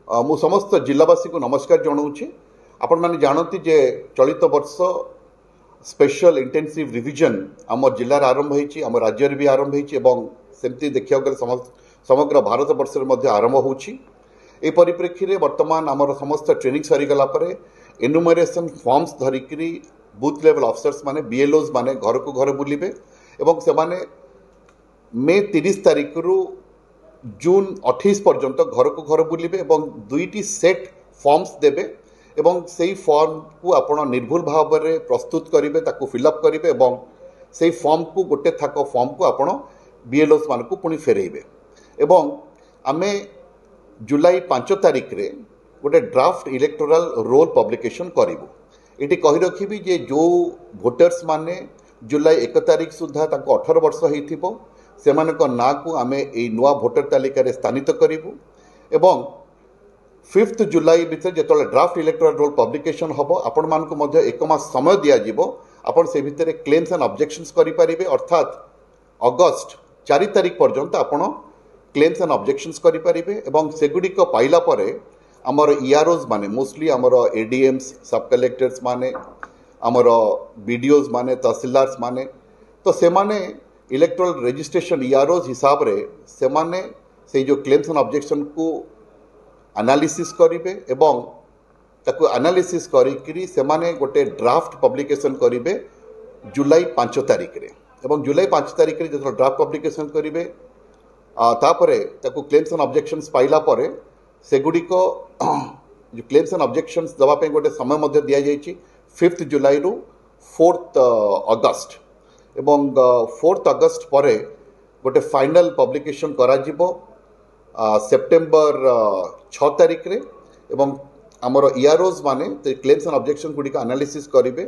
मु समस्त जिलावासी को नमस्कार जनाऊँगी। आपण मैंने जानती जे चलित वर्ष स्पेशल इंटेंसिव रिविजन आम जिलार आरंभ होती, आम राज्य भी आरंभ होती, देखा गले समग्र भारत वर्ष में आरंभ होची। ए परिप्रेक्षी रे वर्तमान आमर समस्त ट्रेनिंग सरीगला एनुमरेशन फॉर्म्स धरिकी बूथ लेवल ऑफिसर्स माने बीएलओज माने घर को घर बुलिबे एवं से माने मे 30 तारिख रु जून 28 पर्यंत घर को घर बुलिबे एवं दुईटी सेट फॉर्म्स देबे एवं सेई फॉर्म को आपण निर्भुल भाव में प्रस्तुत करेंगे, ताकू फिलअप करेंगे एवं सेई फॉर्म को गोटे थाक फॉर्म को आपण बीएलओस मान को पुणी फेरेबे एवं आमे जुलाई 5 तारिख रे गोटे ड्राफ्ट इलेक्टोरल रोल पब्लिकेशन करूँ। ये कही रखी जे जो भोटर्स माने जुलाई 1 तारिख सुधा 18 वर्ष हो ना को आमे ए नुआ भोटर तालिका रे स्थानित करूँ एवं 5 जुलाई भितर जो ड्राफ्ट इलेक्टोरल रोल पब्लिकेशन हम आपण मान को मध्य 1 मास समय दिज्व आपण से भितर क्लेम्स एंड ऑब्जेक्शंस करें, अर्थात अगस्त 4 तारिख पर्यंत आपण क्लेम्स एंड ऑब्जेक्शंस करें एवं सेगुड़िक पाइला परे आमर ईआरओज माने मोस्टली आमर एडीएम्स सब कलेक्टर्स माने आमर बीडीओज माने तहसीलदार्स माने तो से माने इलेक्टोरल रजिस्ट्रेशन ईआरओज हिसाब रे से माने से जो क्लेम्स एंड ऑब्जेक्शन को एनालिसिस करेंगे एवं ताकू एनालिसिस करी से माने गोटे ड्राफ्ट पब्लिकेशन करेंगे जुलाई 5 तारिख रे एवं जुलाई 5 तारिख रे जो ड्राफ्ट पब्लिकेशन करेंगे तापरे ताकू क्लेम्स एंड ऑब्जेक्शंस पाइला परे सेगुड़िक जो क्लेम्स एंड ऑब्जेक्शंस दवाई गोटे समय मध्य दि जाइए 5 जुलाई रु 4 अगस्त एवं 4 अगस्त पर गोटे फाइनल पब्लिकेशन करा जिवो सेप्टेम्बर 6 तारिख रे एवं आमर ईआरओज माने क्लेम्स एंड ऑब्जेक्शन गुड़िक एनालिसिस करेंगे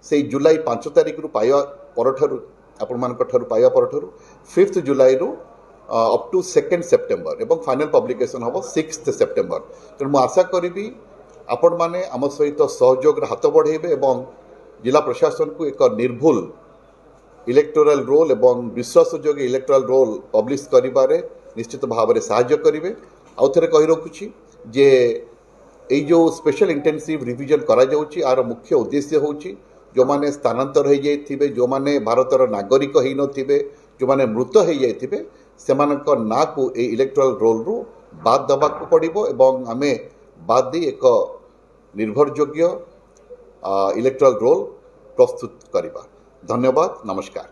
से जुलाई 5 तारिख रु पाइबा परठारु आपण मानक ठारु पाइबा परठारु 5 जुलाई रु अप टू 2 सेप्टेम्बर एवं फाइनल पब्लिकेशन हम 6 सेप्टेम्बर। तेणु मुझे आशा करी आपण मैंने आम सहित सहयोग हाथ बढ़ेबे एवं जिला प्रशासन को एक निर्भुल इलेक्टोरल रोल एवं विश्वासयोग्य इलेक्टोरल रोल पब्लिश करिबारे निश्चित भाव में साहाय्य करेंगे। आउ थे कही रखुची जे এই जो स्पेशल इंटेंसिव रिविजन करा जाउची आर मुख्य उद्देश्य होची जो माने स्थानांतर हो जाइथिबे, जो माने भारतर नागरिक होई नथिबे, जो माने मृत हो जाइथिबे सेमानक ना को ए इलेक्टोरल रोल रु बाद दबाक पड़िबो एवं आमे बाद दी एक निर्भरयोग्य इलेक्टोरल रोल प्रस्तुत करिबा। धन्यवाद, नमस्कार।